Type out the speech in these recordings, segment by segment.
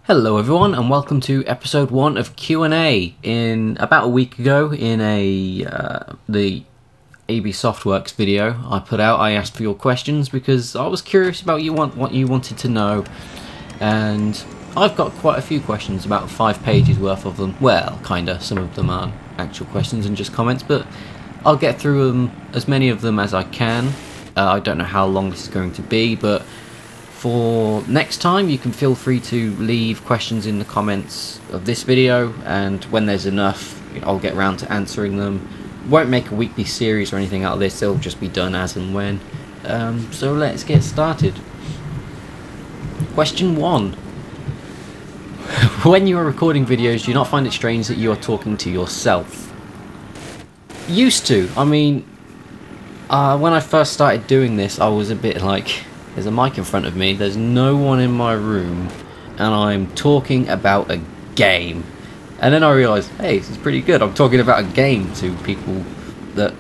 Hello everyone and welcome to episode 1 of Q&A. In about a week ago in the AB Softworks video I put out, I asked for your questions because I was curious about what you wanted to know, and I've got quite a few questions, about 5 pages worth of them. Well, kinda, some of them are actual questions and just comments, but I'll get through them, as many of them as I can. I don't know how long this is going to be, but for next time you can feel free to leave questions in the comments of this video, and when there's enough I'll get around to answering them. Won't make a weekly series or anything out of this, they'll just be done as and when. So let's get started. Question 1. When you are recording videos, do you not find it strange that you are talking to yourself? Used to. I mean, when I first started doing this I was a bit like, there's a mic in front of me, there's no one in my room, and I'm talking about a game. And then I realised, hey, this is pretty good. I'm talking about a game to people that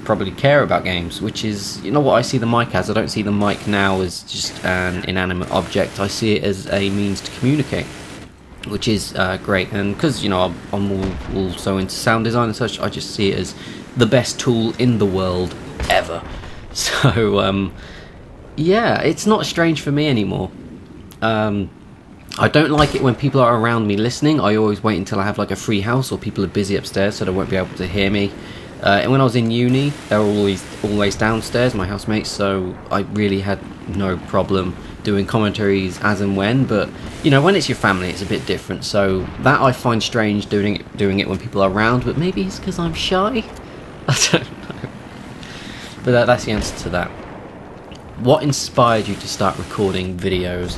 probably care about games, which is, you know what I see the mic as? I don't see the mic now as just an inanimate object. I see it as a means to communicate, which is great. And because, you know, I'm also into sound design and such, I just see it as the best tool in the world ever. So, yeah, it's not strange for me anymore. I don't like it when people are around me listening. I always wait until I have like a free house or people are busy upstairs so they won't be able to hear me. And when I was in uni, they were always downstairs, my housemates, so I really had no problem doing commentaries as and when. But you know, when it's your family, it's a bit different. So that I find strange doing it when people are around. But maybe it's because I'm shy. I don't know. But that's the answer to that. What inspired you to start recording videos?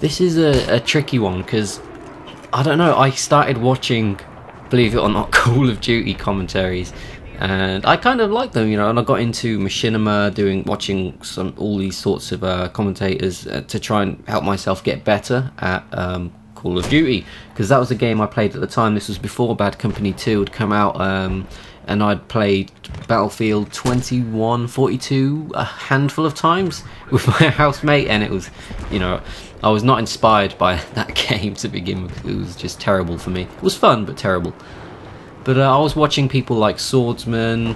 This is a tricky one because, I don't know, I started watching, believe it or not, Call of Duty commentaries, and I kind of liked them, you know, and I got into machinima, watching all these sorts of commentators to try and help myself get better at Call of Duty, because that was a game I played at the time. This was before Bad Company 2 had come out, and I'd played Battlefield 2142 a handful of times with my housemate, and it was, you know, I was not inspired by that game to begin with. It was just terrible for me. It was fun, but terrible. But I was watching people like Swordsman,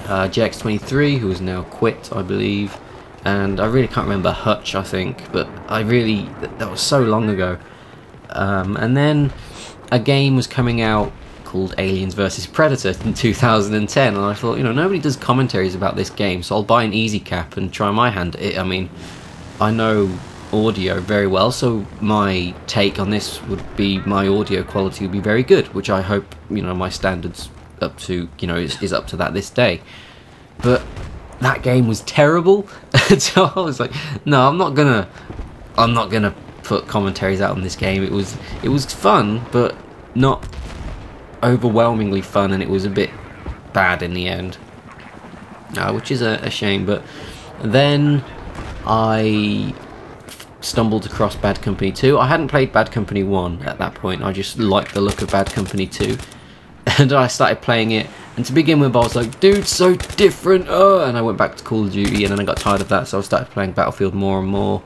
JX23, who has now quit, I believe, and I really can't remember Hutch, I think, but that was so long ago. And then a game was coming out called Aliens vs Predator in 2010, and I thought, you know, nobody does commentaries about this game, so I'll buy an easy cap and try my hand at it. I mean, I know audio very well, so my take on this would be my audio quality would be very good, which I hope, you know, my standards up to, you know, is up to that this day. But that game was terrible. So I was like, no, I'm not gonna put commentaries out on this game. It was fun, but not overwhelmingly fun, and it was a bit bad in the end, which is a shame. But then I stumbled across Bad Company 2. I hadn't played Bad Company 1 at that point. I just liked the look of Bad Company 2, and I started playing it, and to begin with I was like, dude, so different, and I went back to Call of Duty, and then I got tired of that, so I started playing Battlefield more and more,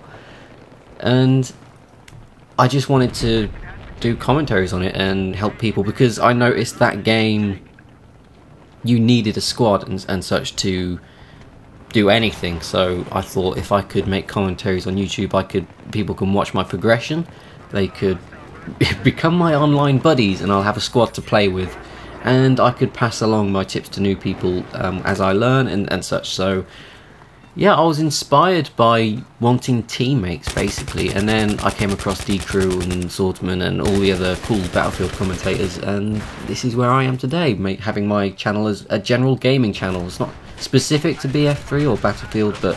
and I just wanted to do commentaries on it and help people, because I noticed that game, you needed a squad and such to do anything. So I thought, if I could make commentaries on YouTube, people can watch my progression, they could become my online buddies, and I'll have a squad to play with, and I could pass along my tips to new people as I learn and such. So yeah, I was inspired by wanting teammates, basically, and then I came across D-Crew and Swordsman and all the other cool Battlefield commentators, and this is where I am today, having my channel as a general gaming channel. It's not specific to BF3 or Battlefield, but,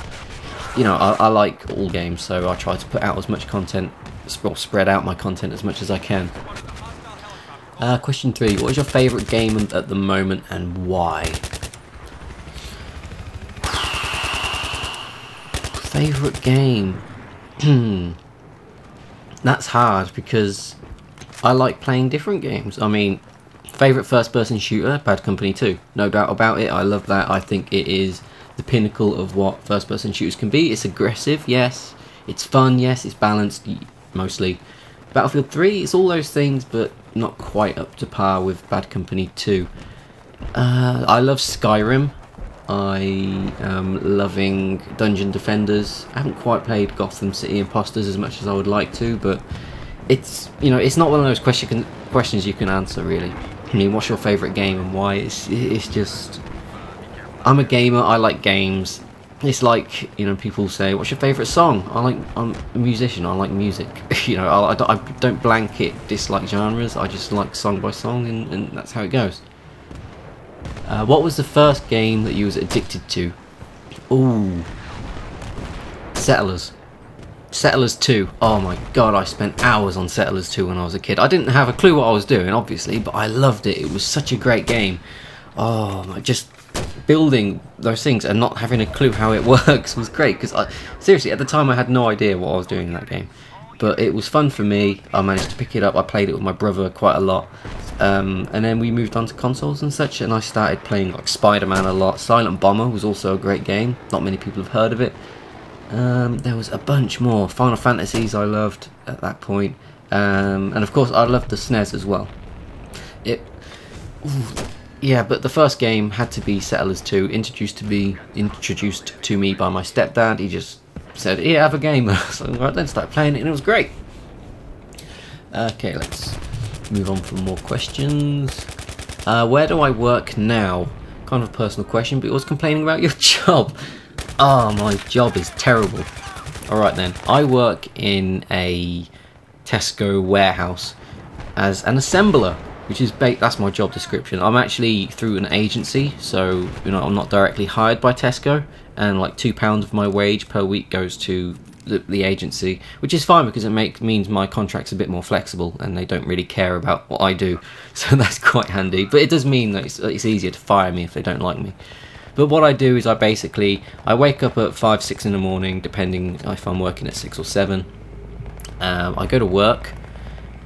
you know, I like all games, so I try to put out as much content, or spread out my content as much as I can. Question 3. What is your favourite game at the moment, and why? Favourite game? That's hard, because I like playing different games. I mean, favourite first-person shooter, Bad Company 2. No doubt about it, I love that. I think it is the pinnacle of what first-person shooters can be. It's aggressive, yes. It's fun, yes. It's balanced, mostly. Battlefield 3, it's all those things, but not quite up to par with Bad Company 2. I love Skyrim. I am loving Dungeon Defenders. I haven't quite played Gotham City Imposters as much as I would like to, but it's, you know, it's not one of those questions you can answer, really. I mean, what's your favourite game and why? It's just... I'm a gamer, I like games. It's like, you know, people say, what's your favourite song? I'm a musician, I like music. You know, I don't blanket dislike genres, I just like song by song, and that's how it goes. What was the first game that you was addicted to? Ooh. Settlers. Settlers 2. Oh my god, I spent hours on Settlers 2 when I was a kid. I didn't have a clue what I was doing, obviously, but I loved it. It was such a great game. Oh my, just building those things and not having a clue how it works was great, because seriously, at the time I had no idea what I was doing in that game. But it was fun for me. I managed to pick it up. I played it with my brother quite a lot. And then we moved on to consoles and such, and I started playing like Spider-Man a lot. Silent Bomber was also a great game. Not many people have heard of it. There was a bunch more. Final Fantasies I loved at that point. And of course I loved the SNES as well. Yeah, but the first game had to be Settlers 2, introduced to me by my stepdad. He just said, "Here, have a game." So right then, started playing it, and it was great. Okay, let's move on for more questions. Where do I work now? Kind of a personal question, but it was complaining about your job. Oh, my job is terrible. Alright then, I work in a Tesco warehouse as an assembler, which is that's my job description. I'm actually through an agency, so you know, I'm not directly hired by Tesco, and like £2 of my wage per week goes to the agency, which is fine because it means my contract's a bit more flexible and they don't really care about what I do, so that's quite handy. But it does mean that it's easier to fire me if they don't like me. But what I do is I wake up at 5, 6 in the morning, depending if I'm working at 6 or 7. I go to work,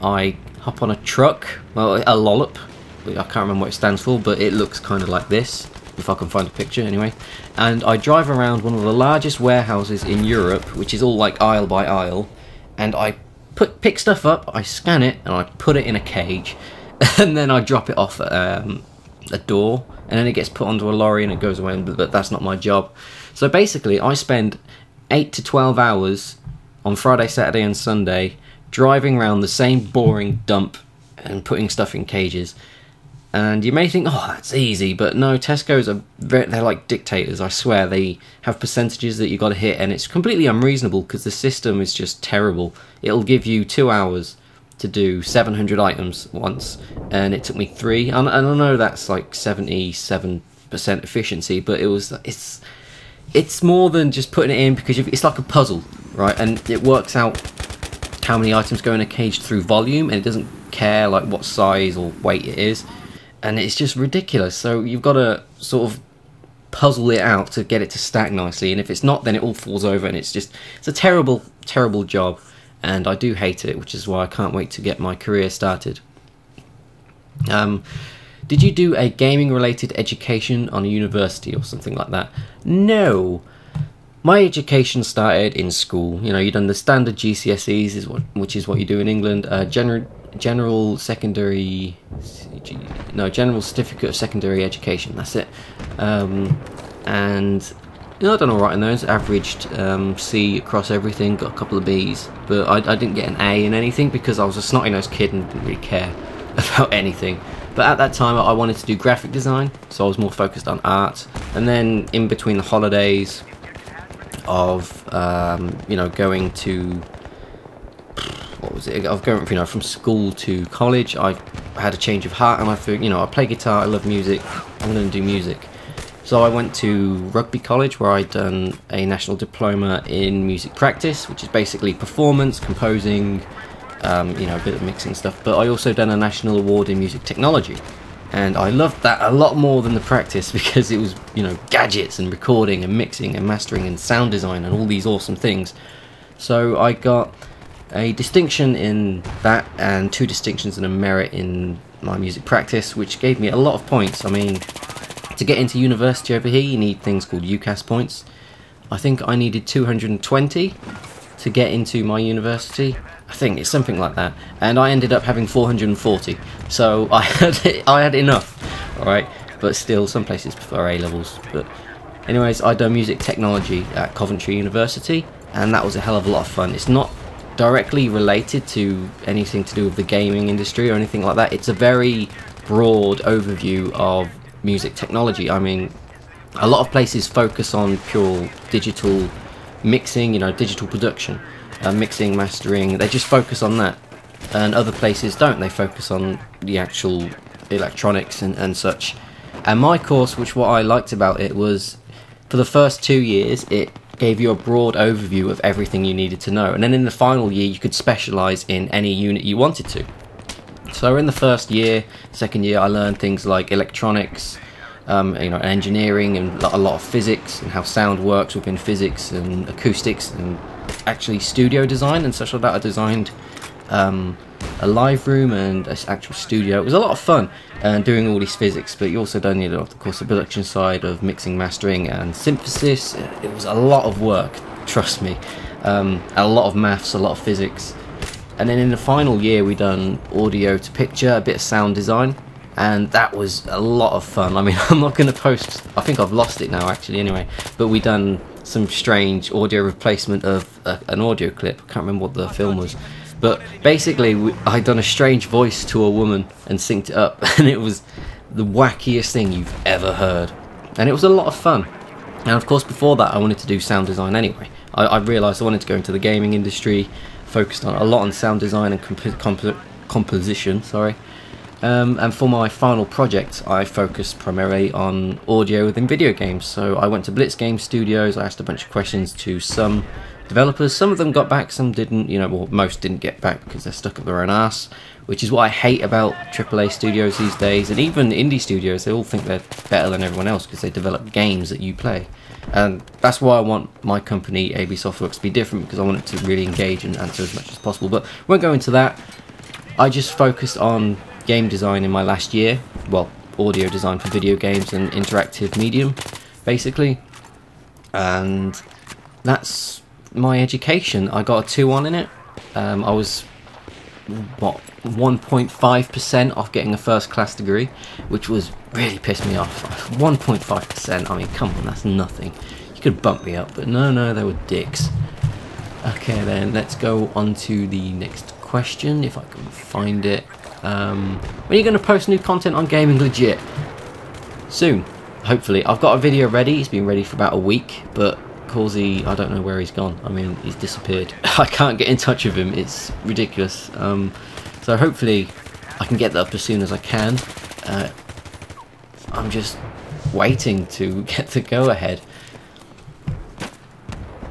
I hop on a truck, well, a lollop, I can't remember what it stands for, but it looks kind of like this, if I can find a picture anyway, and I drive around one of the largest warehouses in Europe, which is all like aisle by aisle, and I pick stuff up, I scan it, and I put it in a cage, and then I drop it off at a door, and then it gets put onto a lorry and it goes away, but that's not my job. So basically I spend 8 to 12 hours on Friday, Saturday and Sunday driving around the same boring dump and putting stuff in cages. And you may think, oh, that's easy, but no, Tesco's they're like dictators, I swear. They have percentages that you got to hit, and it's completely unreasonable because the system is just terrible. It'll give you 2 hours to do 700 items once, and it took me 3. And I know that's like 77% efficiency, but it's more than just putting it in, because it's like a puzzle, right? And it works out how many items go in a cage through volume, and it doesn't care like what size or weight it is. And it's just ridiculous, so you've got to sort of puzzle it out to get it to stack nicely, and if it's not, then it all falls over, and it's a terrible, terrible job, and I do hate it, which is why I can't wait to get my career started. Did you do a gaming-related education on a university or something like that? No. My education started in school. You know, you've done the standard GCSEs, which is what you do in England, general certificate of secondary education, that's it. And you know, I done alright in those, averaged C across everything, got a couple of B's, but I didn't get an A in anything because I was a snotty-nosed kid and didn't really care about anything. But at that time I wanted to do graphic design, so I was more focused on art. And then in between the holidays of you know, going to, what was it, of going, you know, from school to college, I had a change of heart, and I figured, you know, I play guitar, I love music, I'm going to do music. So I went to rugby college, where I'd done a national diploma in music practice, which is basically performance, composing, you know, a bit of mixing stuff, but I also done a national award in music technology. And I loved that a lot more than the practice, because it was, you know, gadgets and recording and mixing and mastering and sound design and all these awesome things. So I got a distinction in that and 2 distinctions and a merit in my music practice, which gave me a lot of points. I mean, to get into university over here, you need things called UCAS points. I think I needed 220 to get into my university. I think it's something like that, and I ended up having 440. So I had enough, all right. But still, some places prefer A levels. But anyways, I done music technology at Coventry University, and that was a hell of a lot of fun. It's not directly related to anything to do with the gaming industry or anything like that. It's a very broad overview of music technology. I mean, a lot of places focus on pure digital mixing, you know, digital production, mixing, mastering. They just focus on that, and other places don't. They focus on the actual electronics and such. And my course, which what I liked about it was, for the first 2 years, it gave you a broad overview of everything you needed to know, and then in the final year you could specialise in any unit you wanted to. So in the first year, second year, I learned things like electronics, you know, engineering, and a lot of physics, and how sound works within physics, and acoustics, and actually studio design and such like that. I designed a live room and an actual studio. It was a lot of fun doing all these physics, but you also done, you know, of course, the production side of mixing, mastering, and synthesis. It was a lot of work, trust me. A lot of maths, a lot of physics. And then in the final year we done audio to picture, a bit of sound design, and that was a lot of fun. I mean, I'm not going to post, I think I've lost it now actually anyway, but we done some strange audio replacement of an audio clip. I can't remember what the film was, but basically I'd done a strange voice to a woman and synced it up, and it was the wackiest thing you've ever heard, and it was a lot of fun. And of course before that I wanted to do sound design anyway. I realised I wanted to go into the gaming industry, focused on a lot on sound design and composition, sorry. And for my final project I focused primarily on audio within video games. So I went to Blitz Game Studios, I asked a bunch of questions to some developers. Some of them got back, some didn't, you know, well, most didn't get back because they're stuck up their own ass, which is what I hate about AAA studios these days, and even indie studios. They all think they're better than everyone else because they develop games that you play. And that's why I want my company, AB Softworks, to be different, because I want it to really engage and answer as much as possible. But won't go into that. I just focused on game design in my last year. Well, audio design for video games and interactive medium, basically. And that's my education. I got a 2-1 in it. I was, what, 1.5% off getting a first class degree, which was really pissed me off. 1.5%, I mean, come on, that's nothing. You could bump me up, but no, they were dicks. Okay then, let's go on to the next question, if I can find it. When are you going to post new content on Gaming Legit? Soon, hopefully. I've got a video ready, it's been ready for about a week, but Causey, I don't know where he's gone. I mean, he's disappeared. I can't get in touch with him, it's ridiculous. So hopefully I can get that up as soon as I can. I'm just waiting to get the go-ahead.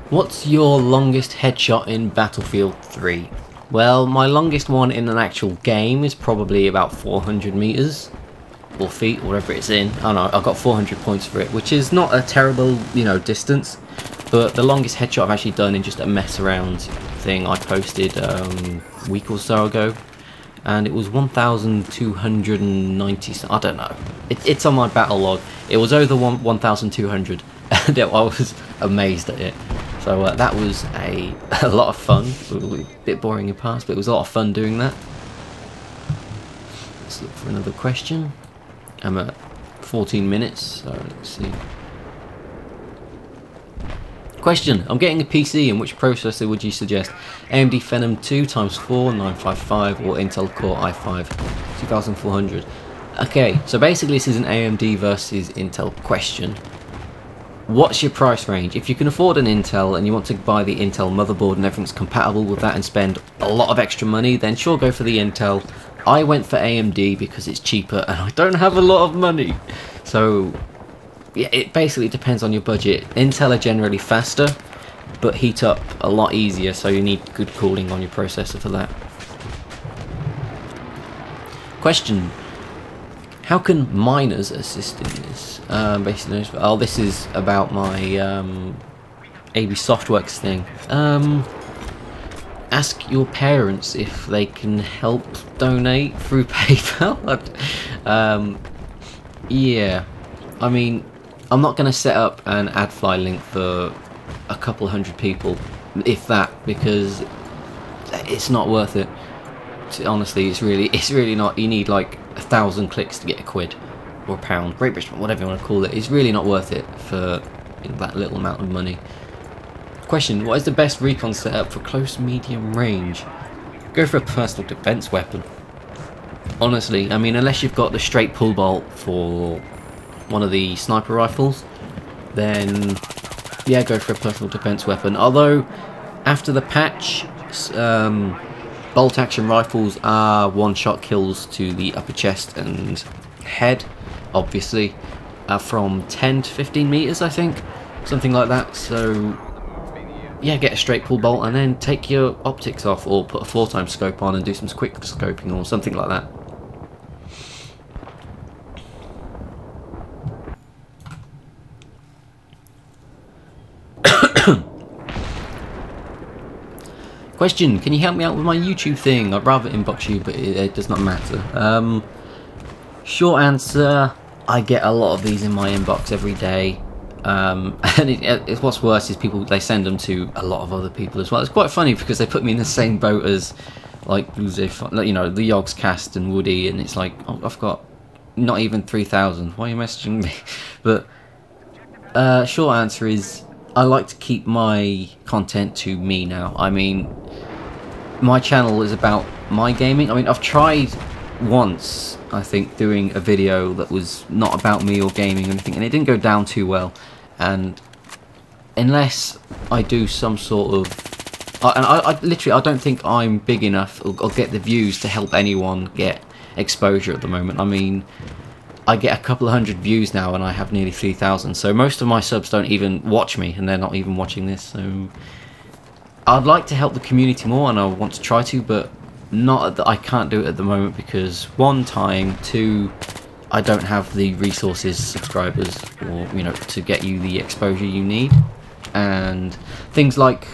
What's your longest headshot in Battlefield 3? Well, my longest one in an actual game is probably about 400 meters or feet, whatever it's in. I don't know, I've got 400 points for it, which is not a terrible, you know, distance. But the longest headshot I've actually done in just a mess around thing I posted a week or so ago, and it was 1,290. I don't know. It's on my battle log. It was over 1,200, and I was amazed at it. So that was a lot of fun. A bit boring in past, but it was a lot of fun doing that. Let's look for another question. I'm at 14 minutes, so let's see. Question: I'm getting a PC, and which processor would you suggest? AMD Phenom 2x4 955 or Intel Core i5 2400? Okay, so basically this is an AMD versus Intel question. What's your price range? If you can afford an Intel and you want to buy the Intel motherboard and everything's compatible with that and spend a lot of extra money, then sure, go for the Intel. I went for AMD because it's cheaper and I don't have a lot of money. So yeah, it basically depends on your budget. Intel are generally faster, but heat up a lot easier, so you need good cooling on your processor for that. Question: how can minors assist in this? Basically, oh, this is about my AB Softworks thing. Ask your parents if they can help donate through PayPal. Yeah, I mean, I'm not going to set up an AdFly link for a couple hundred people. if that, because it's not worth it. Honestly, it's really not. You need like 1,000 clicks to get a quid or a pound, Great British, whatever you want to call it. It's really not worth it for that little amount of money. Question: what is the best recon setup for close medium range? Go for a personal defense weapon. Honestly, I mean, unless you've got the straight pull bolt for one of the sniper rifles, then yeah, go for a personal defense weapon. Although after the patch, bolt action rifles are one-shot kills to the upper chest and head, obviously, from 10 to 15 meters, I think, something like that. So yeah, get a straight pull bolt and then take your optics off, or put a 4x scope on and do some quick scoping or something like that. Question: can you help me out with my YouTube thing? I'd rather inbox you, but it does not matter. Short answer: I get a lot of these in my inbox every day, and what's worse is they send them to a lot of other people as well. It's quite funny because they put me in the same boat as, like, you know, the Yogscast and Woody, and it's like, oh, I've got not even 3,000. Why are you messaging me? But short answer is, I like to keep my content to me now. I mean, my channel is about my gaming. I mean, I've tried once, I think, doing a video that was not about me or gaming or anything, and it didn't go down too well. And unless I do some sort of... I literally, I don't think I'm big enough or get the views to help anyone get exposure at the moment. I mean, I get a couple of hundred views now and I have nearly 3,000, so most of my subs don't even watch me, and they're not even watching this. So I'd like to help the community more, and I want to try to, but I can't do it at the moment because, one, time, two, I don't have the resources, subscribers, or, you know, to get you the exposure you need. And things like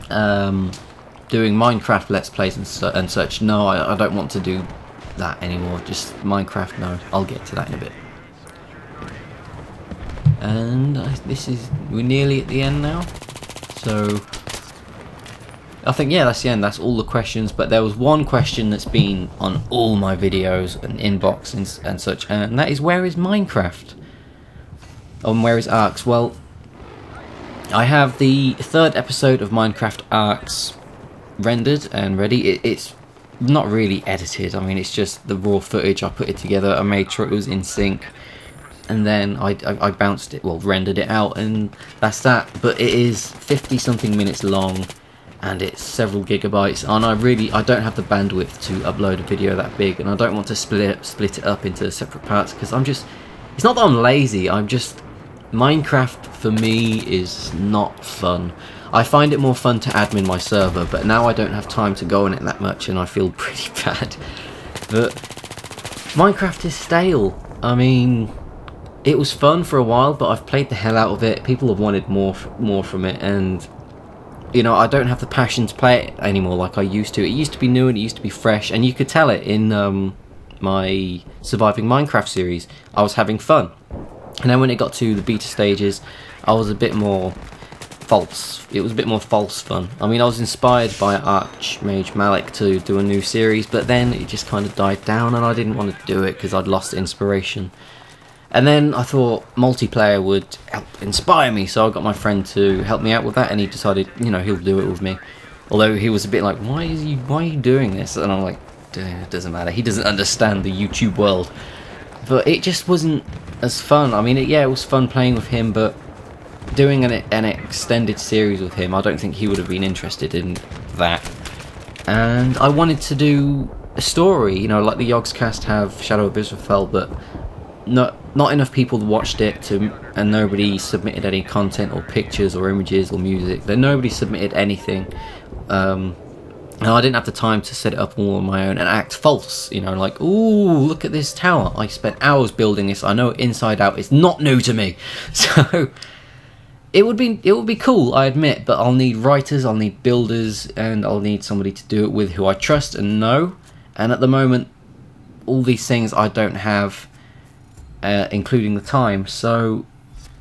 doing Minecraft Let's Plays and such, no, I don't want to do that anymore. Just Minecraft, no. I'll get to that in a bit. And we're nearly at the end now, so I think, yeah, that's the end. That's all the questions, but there was one question that's been on all my videos and inbox and such, and that is, where is Minecraft? And where is Arks? Well, I have the 3rd episode of Minecraft Arks rendered and ready. It's not really edited. I mean, it's just the raw footage. I put it together, I made sure it was in sync, and then I bounced it, well, rendered it out, and that's that. But it is 50 something minutes long, and it's several gigabytes, and I don't have the bandwidth to upload a video that big, and I don't want to split it up into separate parts, because it's not that I'm lazy, Minecraft for me is not fun. I find it more fun to admin my server, but now I don't have time to go on it that much, and I feel pretty bad. But Minecraft is stale. I mean, it was fun for a while, but I've played the hell out of it. People have wanted more from it, and you know, I don't have the passion to play it anymore like I used to. It used to be new and it used to be fresh, and you could tell it in my Surviving Minecraft series. I was having fun, and then when it got to the beta stages, I was a bit more false. It was a bit more false fun. I mean, I was inspired by Archmage Malik to do a new series, but then it just kind of died down, and I didn't want to do it because I'd lost inspiration. And then I thought multiplayer would help inspire me, so I got my friend to help me out with that, and he decided, you know, he'll do it with me. Although he was a bit like, why are you doing this? And I'm like, it doesn't matter. He doesn't understand the YouTube world. But it just wasn't as fun. I mean, yeah, it was fun playing with him, but doing an extended series with him, I don't think he would have been interested in that. And I wanted to do a story, you know, like the Yogscast have Shadow of Israfel, but not enough people watched it, and nobody submitted any content or pictures or images or music. Then nobody submitted anything, and I didn't have the time to set it up all on my own and act false, you know, like, ooh, look at this tower, I spent hours building this, I know it inside out, it's not new to me. So it would be cool, I admit, but I'll need writers, I'll need builders, and I'll need somebody to do it with who I trust and know. And at the moment, all these things I don't have, including the time. So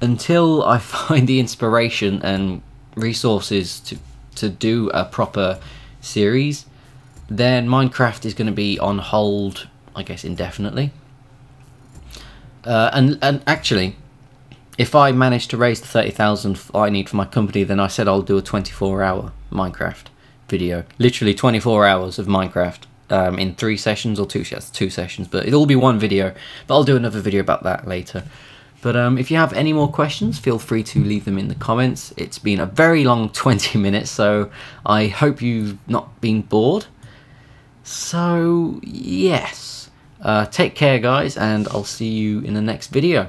until I find the inspiration and resources to do a proper series, then Minecraft is going to be on hold, I guess, indefinitely. And actually, if I manage to raise the 30,000 I need for my company, then I said I'll do a 24-hour Minecraft video. Literally 24 hours of Minecraft in 3 sessions or 2 sessions, but it'll be one video. But I'll do another video about that later. But if you have any more questions, feel free to leave them in the comments. It's been a very long 20 minutes, so I hope you've not been bored. So, yes. Take care, guys, and I'll see you in the next video.